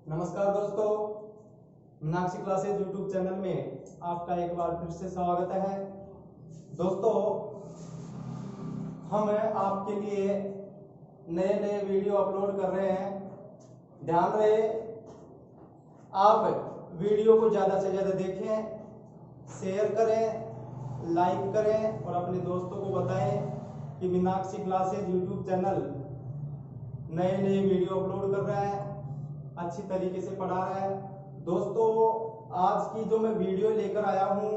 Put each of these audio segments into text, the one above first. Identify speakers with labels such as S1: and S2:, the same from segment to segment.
S1: नमस्कार दोस्तों, Meenakshi classes YouTube channel में आपका एक बार फिर से स्वागत है। दोस्तों, हम आपके लिए नए नए वीडियो अपलोड कर रहे हैं। ध्यान रहे, आप वीडियो को ज़्यादा से ज़्यादा देखें, शेयर करें, लाइक करें और अपने दोस्तों को बताएं कि मीनाक्षी क्लासेज यूट्यूब चैनल नए नए वीडियो अपलोड कर रहा है, अच्छी तरीके से पढ़ा रहा है। दोस्तों, आज की जो मैं वीडियो लेकर आया हूँ,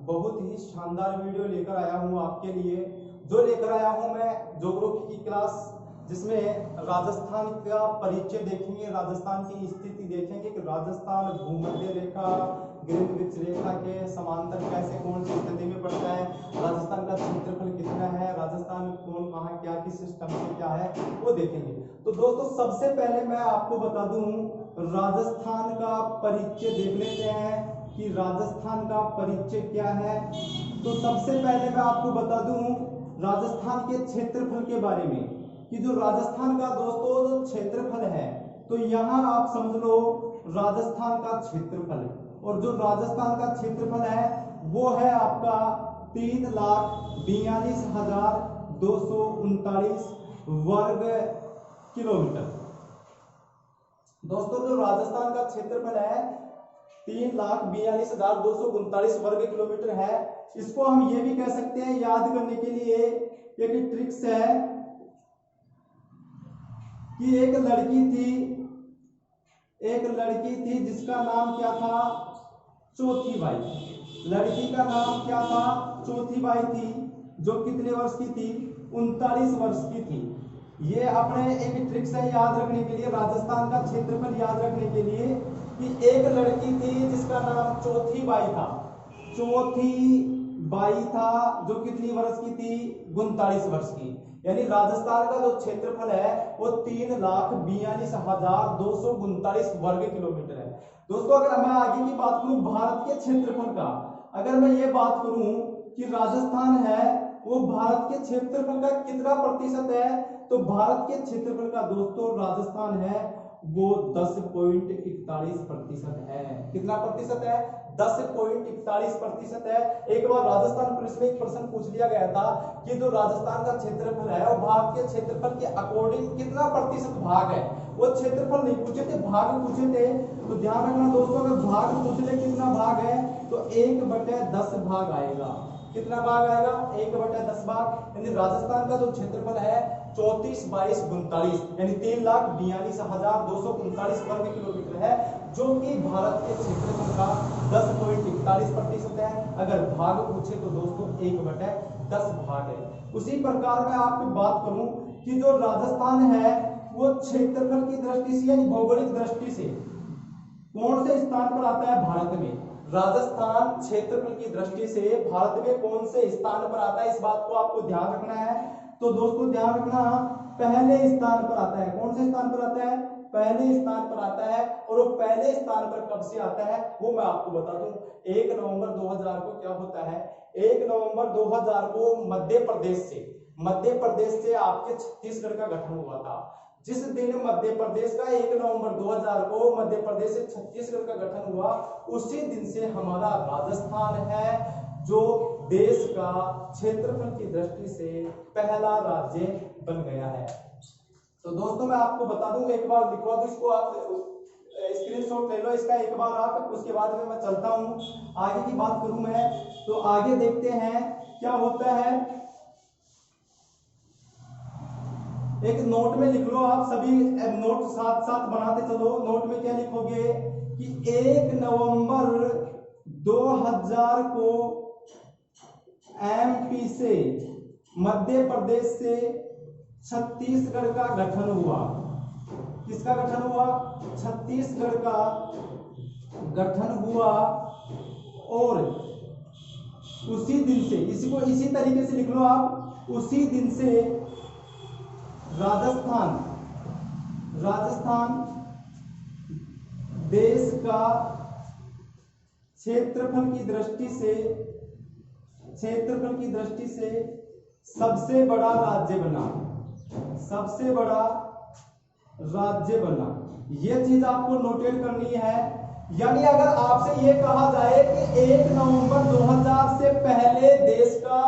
S1: बहुत ही शानदार वीडियो लेकर आया हूँ आपके लिए। जो लेकर आया हूँ मैं ज्योग्राफी की क्लास, जिसमें राजस्थान का परिचय देखेंगे, राजस्थान की स्थिति देखेंगे कि राजस्थान भूमध्य रेखा, ग्रीनविच रेखा के समांतर कैसे कौन सी स्थिति में पड़ता है, राजस्थान का क्षेत्रफल कितना है, राजस्थान कौन कहाँ क्या किस सिस्टम से क्या है, वो देखेंगे। तो दोस्तों, सबसे पहले मैं आपको बता दूं, राजस्थान का परिचय देख लेते हैं कि राजस्थान का परिचय क्या है। तो सबसे पहले मैं आपको बता दूं राजस्थान के क्षेत्रफल के बारे में कि जो राजस्थान का दोस्तों जो क्षेत्रफल है, तो यहाँ आप समझ लो राजस्थान का क्षेत्रफल, और जो राजस्थान का क्षेत्रफल है वो है आपका 3,42,239 वर्ग किलोमीटर। दोस्तों, जो राजस्थान का क्षेत्रफल है 3,42,239 वर्ग किलोमीटर है। इसको हम ये भी कह सकते हैं, याद करने के लिए एक ट्रिक्स है कि एक लड़की थी जिसका नाम क्या था, चौथी बाई। लड़की का नाम क्या था, चौथी बाई थी, जो कितने वर्ष की थी, 39 वर्ष की थी। ये अपने एक ट्रिक्स है याद रखने के लिए, राजस्थान का क्षेत्रफल याद रखने के लिए, कि एक लड़की थी जिसका नाम चौथी बाई था। चौथी बाई था जो कितनी वर्ष की थी, 39 वर्ष की। यानी राजस्थान का जो क्षेत्रफल है वो 3,42,239 वर्ग किलोमीटर है। दोस्तों, अगर मैं आगे की बात करूं भारत के क्षेत्रफल का, अगर मैं ये बात करूं कि राजस्थान है वो भारत के क्षेत्रफल का कितना प्रतिशत है, तो भारत के क्षेत्रफल का दोस्तों राजस्थान है वो 10.41% है। कितना प्रतिशत है, 10.41% है। एक बार राजस्थान पुलिस में एक प्रश्न पूछ लिया गया था कि जो राजस्थान का क्षेत्रफल है वो भारत के क्षेत्रफल के अकॉर्डिंग कितना प्रतिशत भाग है। वो क्षेत्रफल नहीं पूछे थे, भाग पूछे थे। तो ध्यान रखना दोस्तों, अगर भाग पूछ ले कितना भाग है तो 1/10 भाग आएगा। कितना भाग आएगा, 1/10 भाग। यानी राजस्थान का जो क्षेत्रफल है 34/2239 यानी 3,42,239 वर्ग किलोमीटर है, जो कि भारत के क्षेत्रफल का 10.41% है। अगर भाग पूछे तो दोस्तों 1/10 भाग है। उसी प्रकार मैं आपकी बात करूं कि जो राजस्थान है वो क्षेत्रफल की दृष्टि से यानी भौगोलिक दृष्टि से कौन से स्थान पर आता है भारत में। राजस्थान क्षेत्रफल की दृष्टि से भारत में कौन से स्थान पर आता है, इस बात को आपको ध्यान रखना है। तो दोस्तों ध्यान रखना, पहले स्थान पर आता है। कौन से स्थान पर आता है, पहले स्थान पर आता है। और वो पहले स्थान पर कब से आता है वो मैं आपको बता दूं, 1 नवंबर 2000 को क्या होता है, 1 नवंबर 2000 को मध्य प्रदेश से आपके छत्तीसगढ़ का गठन हुआ था। जिस दिन मध्य प्रदेश का 1 नवंबर 2000 को मध्य प्रदेश से छत्तीसगढ़ का गठन हुआ, उसी दिन से हमारा राजस्थान है जो देश का क्षेत्रफल की दृष्टि से पहला राज्य बन गया है। तो दोस्तों, मैं आपको बता दूं, एक बार लिखवा दो इसको, आप स्क्रीनशॉट ले लो इसका एक बार आप, उसके बाद में मैं चलता हूं आगे की बात करूं मैं। तो आगे देखते हैं क्या होता है। एक नोट में लिख लो, आप सभी नोट साथ साथ बनाते चलो। नोट में क्या लिखोगे कि 1 नवंबर 2000 को एमपी से मध्य प्रदेश से छत्तीसगढ़ का गठन हुआ। किसका गठन हुआ, छत्तीसगढ़ का गठन हुआ। और उसी दिन से, इसको इसी तरीके से लिख लो आप, उसी दिन से राजस्थान देश का क्षेत्रफल की दृष्टि से सबसे बड़ा राज्य बना। ये चीज आपको नोटेट करनी है। यानी अगर आपसे ये कहा जाए कि 1 नवंबर 2000 से पहले देश का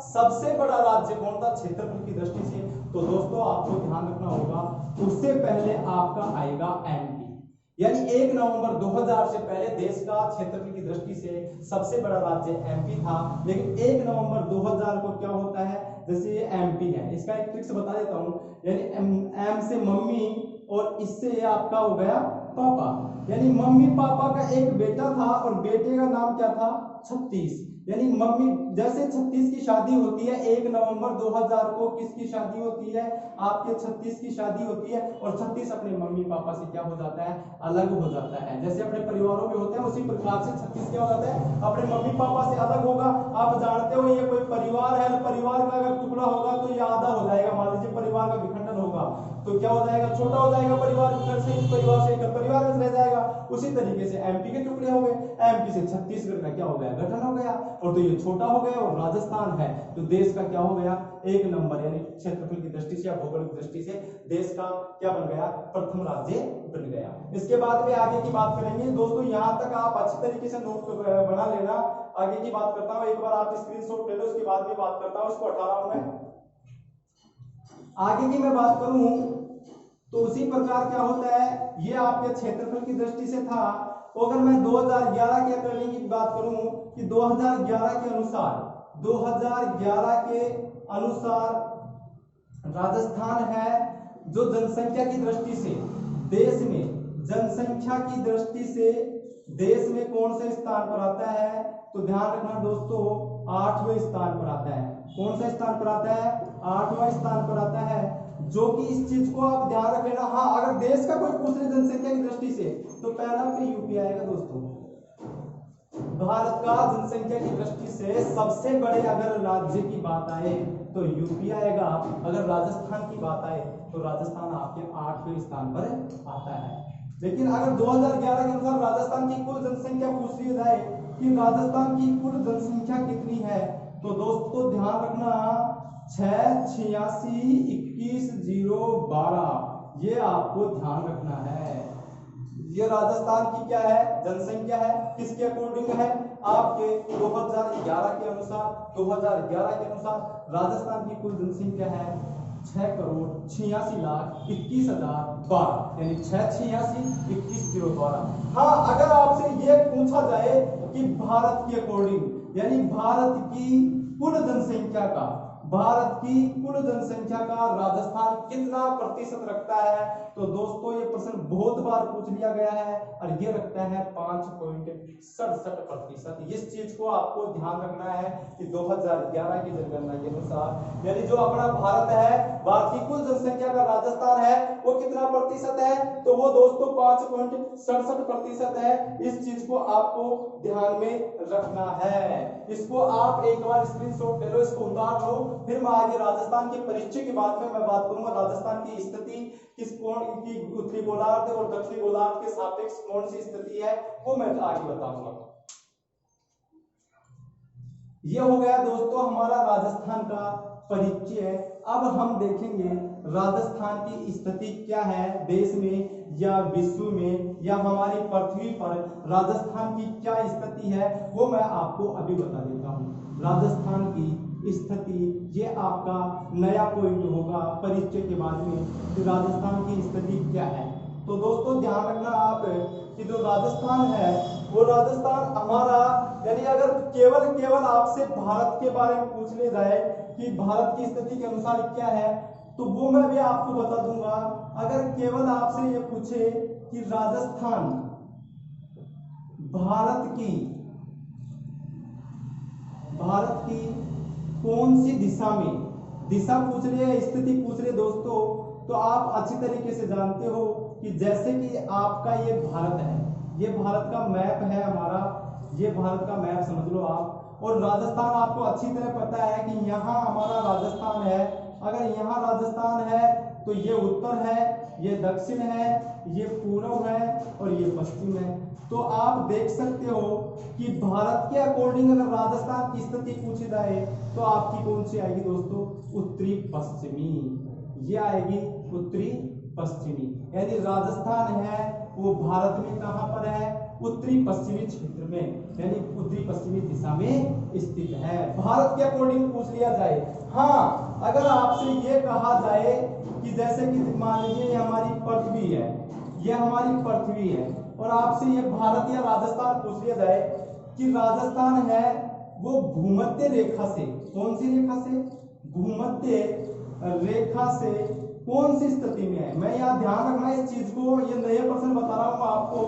S1: सबसे बड़ा राज्य कौन था क्षेत्रफल की दृष्टि से, तो दोस्तों आपको ध्यान रखना होगा उससे पहले आपका आएगा एमपी। यानी 1 नवंबर 2000 से पहले देश का क्षेत्रफल की दृष्टि से सबसे बड़ा राज्य एमपी था, लेकिन 1 नवंबर 2000 को क्या होता है, जैसे ये एमपी है, इसका एक ट्रिक्स बता देता हूं। यानी एम से मम्मी और इससे आपका हो गया पापा, यानी मम्मी पापा का एक बेटा था और बेटे का नाम क्या था 36। यानी मम्मी जैसे 36 की शादी होती है 1 नवंबर 2000 को किसकी शादी होती है, आपके 36 की शादी होती है और 36 अपने मम्मी पापा से क्या हो जाता है, अलग हो जाता है। जैसे अपने परिवारों में होते हैं उसी प्रकार से 36 क्या हो जाता है, अपने मम्मी पापा से अलग होगा। आप जानते हो ये कोई परिवार है, परिवार का अगर टुकड़ा होगा तो ये आधा हो जाएगा। मान लीजिए परिवार का विखंडन होगा तो क्या हो जाएगा, छोटा हो जाएगा परिवार, से इस परिवार से एक परिवार में रह जाएगा। उसी तरीके से एमपी के टुकड़े हो गए, एमपी से छत्तीसगढ़ का क्या हो गया, गठन हो गया, और तो ये छोटा हो गया और राजस्थान है तो देश का क्या हो गया 1 नंबर, यानी क्षेत्रफल की दृष्टि से या भौगोलिक दृष्टि से देश का क्या बन गया, प्रथम राज्य बन गया। इसके बाद में आगे की बात करेंगे दोस्तों, यहां तक आप अच्छी तरीके से नोट बना लेना। आगे की बात करता हूं, एक बार आप स्क्रीनशॉट ले लो, उसके बाद में बात करता हूं, इसको हटा रहा हूं मैं। आगे की मैं बात करूं तो उसी प्रकार क्या होता है, ये आपके क्षेत्रफल की दृष्टि से था। तो अगर मैं 2011 के अकॉर्डिंग की बात करूं कि 2011 के अनुसार राजस्थान है जो जनसंख्या की दृष्टि से देश में, जनसंख्या की दृष्टि से देश में कौन से स्थान पर आता है, तो ध्यान रखना दोस्तों 8वें स्थान पर आता है। कौन सा स्थान पर आता है, 8वां स्थान पर आता है, जो कि इस चीज को आप ध्यान रख लेना। हाँ, अगर देश का कोई पूछ ले जनसंख्या की दृष्टि से तो पहला पे यूपी आएगा दोस्तों। भारत का जनसंख्या की दृष्टि से सबसे बड़े अगर राज्य की बात आए तो यूपी आएगा, अगर राजस्थान की बात आए तो राजस्थान आपके 8वें स्थान पर आता है। लेकिन अगर 2011 के अनुसार राजस्थान की कुल जनसंख्या पूछ ली जाए कि राजस्थान की कुल जनसंख्या कितनी है, तो दोस्तों ध्यान रखना 6862112, ये आपको ध्यान रखना है। ये राजस्थान की क्या है, जनसंख्या है, किसके अकॉर्डिंग है, आपके 2011 के अनुसार राजस्थान की कुल जनसंख्या है 6,86,21,012, यानी 6,86,21,012। हाँ, अगर आपसे ये पूछा जाए कि भारत के अकॉर्डिंग, यानी भारत की कुल जनसंख्या का राजस्थान कितना प्रतिशत रखता है, तो दोस्तों ये प्रश्न बहुत बार पूछ लिया गया है और ये रखता है 5.67%। इस चीज को आपको ध्यान रखना है कि 2011 की जनगणना के अनुसार, यानी जो अपना भारत है, भारत की कुल जनसंख्या का राजस्थान है वो कितना प्रतिशत है, तो वो दोस्तों 5.67% है। इस चीज को आपको ध्यान में रखना है। इसको आप एक बार स्क्रीनशॉट ले लो, इसको उतार लो, फिर मैं आगे राजस्थान के परिचय के बाद में मैं बात करूंगा राजस्थान की स्थिति किस कोण की, उत्तरी गोलार्ध और दक्षिणी गोलार्ध के सापेक्ष कौन सी स्थिति है वो मैं आगे बताऊंगा। ये हो गया दोस्तों हमारा राजस्थान का परिचय। अब हम देखेंगे राजस्थान की स्थिति क्या है देश में या विश्व में या हमारी पृथ्वी पर राजस्थान की क्या स्थिति है, वो मैं आपको अभी बता देता हूँ। राजस्थान की स्थिति, ये आपका नया पॉइंट होगा परिचय के बाद में कि राजस्थान की स्थिति क्या है। तो दोस्तों ध्यान रखना आप कि जो राजस्थान है वो राजस्थान हमारा, यानी अगर केवल आपसे भारत के बारे में पूछ ले जाए कि भारत की स्थिति के अनुसार क्या है, तो वो मैं भी आपको बता दूंगा। अगर केवल आपसे ये पूछे कि राजस्थान भारत की कौन सी दिशा में, दिशा पूछ रहे, स्थिति पूछ रहे दोस्तों, तो आप अच्छी तरीके से जानते हो कि जैसे कि आपका ये भारत है, ये भारत का मैप है हमारा, ये भारत का मैप समझ लो आप, और राजस्थान आपको अच्छी तरह पता है कि यहाँ हमारा राजस्थान है। अगर यहाँ राजस्थान है तो ये उत्तर है, ये दक्षिण है, ये पूर्व है और ये पश्चिम है। तो आप देख सकते हो कि भारत के अकॉर्डिंग अगर राजस्थान की स्थिति पूछी जाए तो आपकी कौन सी आएगी दोस्तों, उत्तरी पश्चिमी, ये आएगी उत्तरी पश्चिमी, यानी राजस्थान है वो भारत में कहां पर है, उत्तरी पश्चिमी क्षेत्र में, यानी उत्तरी पश्चिमी दिशा में स्थित है। भारत के अकॉर्डिंग पूछ लिया जाए, हाँ अगर आपसे ये कहा जाए कि जैसे कि मान लीजिए हमारी पृथ्वी है, ये हमारी पृथ्वी है, और आपसे ये भारत या राजस्थान पूछ लिया जाए कि राजस्थान है वो भूमध्य रेखा से, कौन सी रेखा से, भूमध्य रेखा से कौन सी स्थिति में है। मैं यहाँ ध्यान रखना इस चीज को, ये नए प्रश्न बता रहा हूँ आपको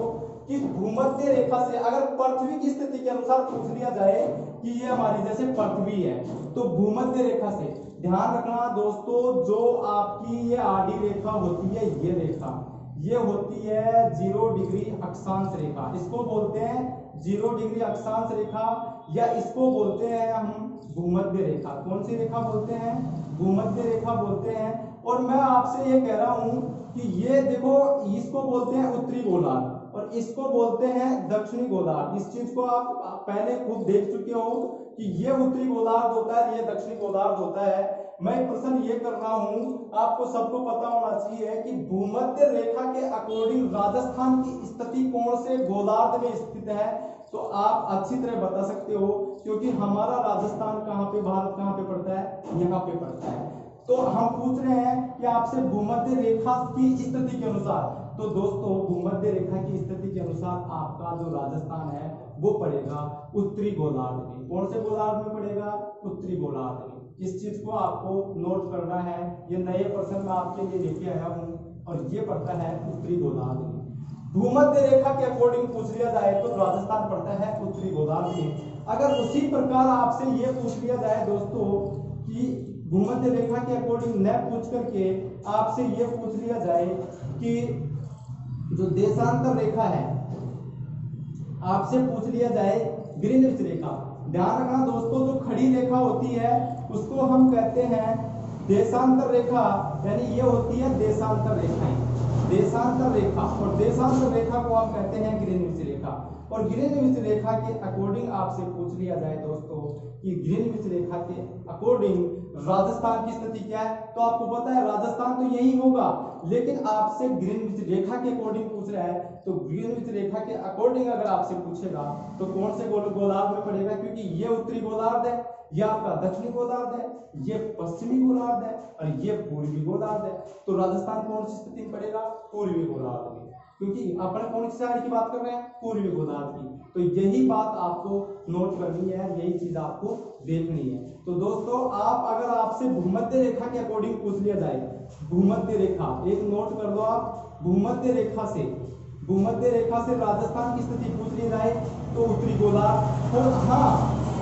S1: कि भूमध्य रेखा से अगर पृथ्वी की स्थिति के अनुसार पूछ लिया जाए कि ये हमारी जैसे पृथ्वी है तो भूमध्य रेखा से, ध्यान रखना दोस्तों, जो आपकी ये आडी रेखा होती है, ये रेखा ये होती है 0 डिग्री अक्षांश रेखा, इसको बोलते हैं 0 डिग्री अक्षांश रेखा, या इसको बोलते हैं हम भूमध्य रेखा। कौन सी रेखा बोलते हैं, भूमध्य रेखा बोलते हैं। और मैं आपसे ये कह रहा हूं कि ये देखो, इसको बोलते हैं उत्तरी गोलार्ध और इसको बोलते हैं दक्षिणी गोलार्ध। इस चीज को आप पहले खुद देख चुके हो कि ये उत्तरी गोलार्ध होता है, ये दक्षिणी गोलार्ध होता है। मैं प्रश्न ये कर रहा हूं, आपको सबको पता होना चाहिए कि भूमध्य रेखा के अकॉर्डिंग राजस्थान की स्थिति कौन से गोलार्ध में स्थित है, तो आप अच्छी तरह बता सकते हो, क्योंकि हमारा राजस्थान कहाँ पे, भारत कहाँ पे पड़ता है, यहाँ पे पड़ता है। तो हम पूछ रहे हैं कि आपसे भूमध्य रेखा की स्थिति के अनुसार, तो दोस्तों भूमध्य रेखा की स्थिति के अनुसार आपका जो राजस्थान है वो पड़ेगा उत्तरी गोलार्ध में। कौन से गोलार्ध में पड़ेगा, उत्तरी गोलार्ध में। इस चीज को आपको नोट करना है, ये नए प्रश्न में आपके लिए लेके आया हूँ, और ये पड़ता है उत्तरी गोलार्ध में। भूमध्य रेखा के अकॉर्डिंग पूछ लिया जाए तो राजस्थान पड़ता है उत्तरी गोलार्ध में। अगर उसी प्रकार आपसे ये पूछ लिया जाए दोस्तों कि भूमध्य रेखा के अकॉर्डिंग न पूछ करके आपसे ये पूछ लिया जाए कि जो देशांतर रेखा है, आपसे पूछ लिया जाए ग्रीनिच रेखा। ध्यान रखना दोस्तों, जो खड़ी रेखा होती है उसको हम कहते हैं देशांतर रेखा, यानी ये होती है देशांतर रेखाएं, देशांतर रेखा, और देशांतर रेखा को हम कहते हैं ग्रीनिच रेखा। और ग्रीनिच रेखा के अकॉर्डिंग आपसे पूछ लिया जाए दोस्तों कि ग्रीनिच रेखा के अकॉर्डिंग राजस्थान की स्थिति क्या है, तो आपको पता है राजस्थान तो यही होगा, लेकिन आपसे ग्रीनिच रेखा के अकॉर्डिंग पूछ रहा है, तो ग्रीनिच रेखा के अकॉर्डिंग अगर आपसे पूछेगा तो कौन से गोलार्ध में पड़ेगा, क्योंकि ये उत्तरी गोलार्ध है, ये आपका दक्षिणी गोलार्ध है, ये पश्चिमी गोलार्ध है, और ये पूर्वी गोलार्ध है। तो राजस्थान कौन सी स्थिति में पड़ेगा, पूर्वी गोलार्ध में, क्योंकि अपन कौन सी साइड की बात कर रहे हैं, पूर्वी गोलार्ध की। तो यही बात आपको नोट करनी है, यही चीज आपको देखनी है। तो दोस्तों आप अगर आपसे भूमध्य रेखा के अकॉर्डिंग पूछ लिया जाए, भूमध्य रेखा एक नोट कर दो आप, भूमध्य रेखा से राजस्थान की स्थिति पूछ ली जाए तो उत्तरी गोलार्ध। और हाँ,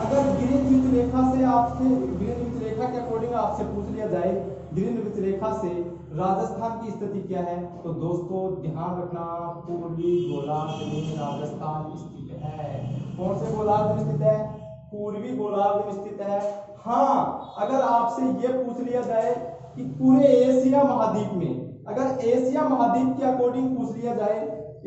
S1: अगर ग्रीनिच रेखा से आपसे, ग्रीनिच रेखा के अकॉर्डिंग आपसे पूछ लिया जाए ग्रीनिच रेखा से राजस्थान की स्थिति क्या है, तो दोस्तों ध्यान रखना पूर्वी गोलार्ध में राजस्थान स्थित है। कौन से गोलार्ध में स्थित है, पूर्वी गोलार्ध में स्थित है। हाँ, अगर आपसे ये पूछ लिया जाए कि पूरे एशिया महाद्वीप में, अगर एशिया महाद्वीप के अकॉर्डिंग पूछ लिया जाए,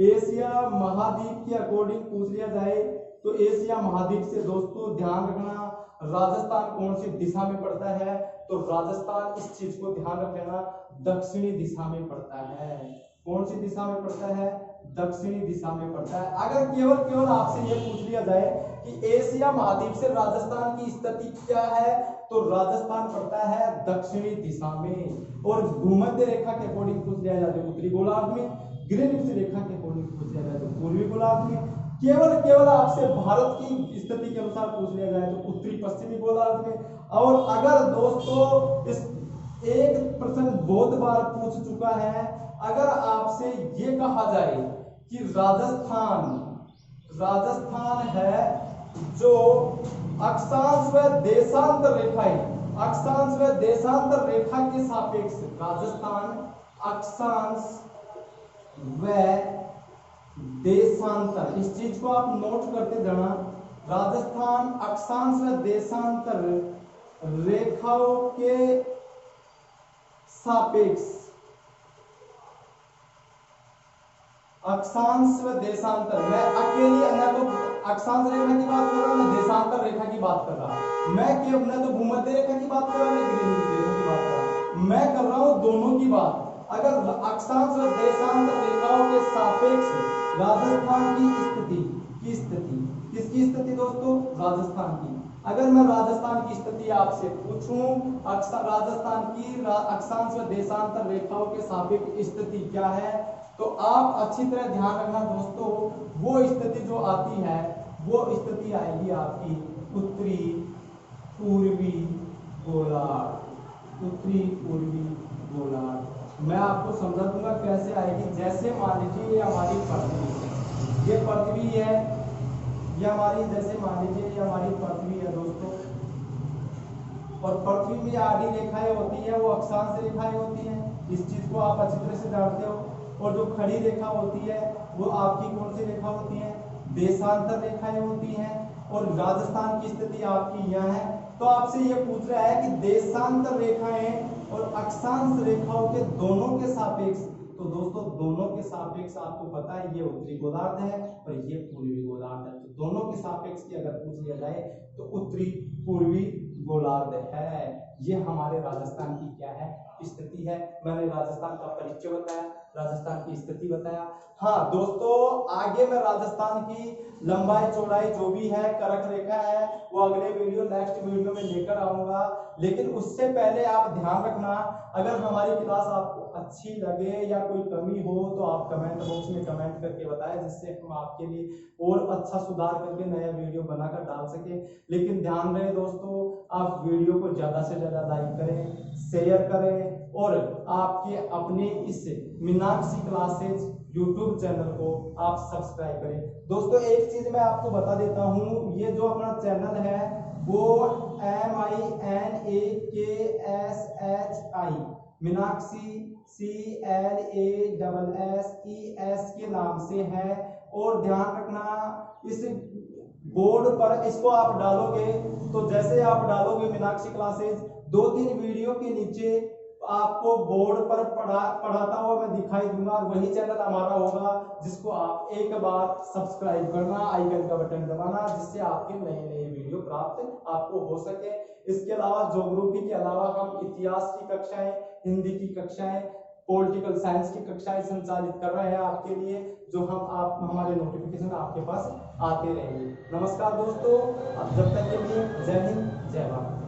S1: एशिया महाद्वीप के अकॉर्डिंग पूछ लिया जाए, तो एशिया महाद्वीप से दोस्तों ध्यान रखना राजस्थान कौन सी दिशा में पड़ता है, तो राजस्थान, इस चीज को ध्यान रख लेना, दक्षिणी दिशा में पड़ता है। कौन सी दिशा में पड़ता है, दक्षिणी दिशा में पड़ता है। अगर केवल आपसे ये पूछ लिया जाए कि एशिया महाद्वीप से राजस्थान की स्थिति क्या है, तो राजस्थान पड़ता है दक्षिणी दिशा में। और भूमध्य रेखा के अकॉर्डिंग पूछ लिया जाए तो उत्तरी गोलार्ध में, ग्रीनिच रेखा के अकॉर्डिंग पूछ लिया जाए तो पूर्वी गोलार्ध में। केवल आपसे भारत की स्थिति के अनुसार पूछ लिया जाए तो उत्तरी पश्चिमी गोलार्ध में। और अगर दोस्तों इस एक प्रश्न बहुत बार पूछ चुका है, अगर आपसे ये कहा जाए कि राजस्थान है जो अक्षांश व देशांतर रेखाएं, अक्षांश व देशांतर रेखा के सापेक्ष राजस्थान अक्षांश व देशांतर, इस चीज को आप नोट करते जाना, राजस्थान अक्षांश व देशांतर रेखाओं के सापेक्ष, अक्षांश व देशांतर, मैं अकेली न तो अक्षांश रेखा की बात कर रहा हूं, न देशांतर रेखा की बात कर रहा, मैं केवल न तो भूमध्य रेखा की बात कर रहा हूं, न ग्रीनिच रेखा की बात कर रहा, मैं कर रहा हूं दोनों की बात। अगर अक्षांश व देशांतर रेखाओं के सापेक्ष राजस्थान की स्थिति किसकी स्थिति दोस्तों? राजस्थान की। अगर मैं राजस्थान की स्थिति आपसे पूछूं, राजस्थान की अक्षांश व देशांतर रेखाओं के सापेक्ष स्थिति क्या है, तो आप अच्छी तरह ध्यान रखना दोस्तों। वो स्थिति जो आती है वो स्थिति आएगी आपकी उत्तरी पूर्वी गोलार्ध। उत्तरी पूर्वी गोलार्ध मैं आपको समझा दूंगा कैसे आएगी। जैसे मान लीजिए ये हमारी पृथ्वी, ये पृथ्वी है, ये हमारी, जैसे मान लीजिए ये हमारी पृथ्वी है दोस्तों, और पृथ्वी में आड़ी रेखाएं होती है वो अक्षांश रेखाएं होती हैं, इस चीज को आप अच्छी तरह से जानते हो। और जो खड़ी रेखा होती है वो आपकी कौन सी रेखा होती है? देशांतर रेखाएं होती हैं। और राजस्थान की स्थिति आपकी यह है। तो आपसे ये पूछ रहा है कि देशांतर रेखाएं और अक्षांश रेखाओं के दोनों के सापेक्ष, तो दोस्तों दोनों के सापेक्ष आपको पता है ये उत्तरी गोलार्ध है और ये पूर्वी गोलार्ध है। तो दोनों के सापेक्ष की अगर पूछ लिया जाए तो उत्तरी पूर्वी गोलार्ध है। ये हमारे राजस्थान की क्या है? स्थिति है। मैंने राजस्थान का परिचय बताया, राजस्थान की स्थिति बताया। हाँ दोस्तों, आगे मैं राजस्थान की लंबाई चौड़ाई जो भी है, कर्क रेखा है, वो अगले वीडियो नेक्स्ट वीडियो में लेकर आऊंगा। लेकिन उससे पहले आप ध्यान रखना, अगर हमारी क्लास आपको अच्छी लगे या कोई कमी हो तो आप कमेंट बॉक्स में कमेंट करके बताएं, जिससे हम आपके लिए और अच्छा सुधार करके नया वीडियो बनाकर डाल सके। लेकिन ध्यान रहे दोस्तों, आप वीडियो को ज्यादा से ज्यादा लाइक करें, शेयर करें और आपके अपने इस मीनाक्षी क्लासेज YouTube चैनल को आप सब्सक्राइब करें। दोस्तों एक चीज मैं आपको बता देता हूं, ये जो अपना चैनल है वो MINAKSHI मीनाक्षी CLASSES के नाम से है। और ध्यान रखना, इस बोर्ड पर इसको आप डालोगे तो जैसे आप डालोगे मीनाक्षी क्लासेज, 2-3 वीडियो के नीचे आपको बोर्ड पर पढ़ाता हुआ मैं दिखाई दूंगा, और वही चैनल हमारा होगा जिसको आप एक बार सब्सक्राइब करना, आइकन का बटन दबाना, जिससे आपके नए नए वीडियो प्राप्त आपको हो सके। इसके अलावा ज्योग्राफी के अलावा हम इतिहास की कक्षाएं, हिंदी की कक्षाएं, पॉलिटिकल साइंस की कक्षाएं संचालित कर रहे हैं आपके लिए, जो आप हमारे नोटिफिकेशन आपके पास आते रहेंगे। नमस्कार दोस्तों, अब जब तक के लिए जय हिंद जय भारत।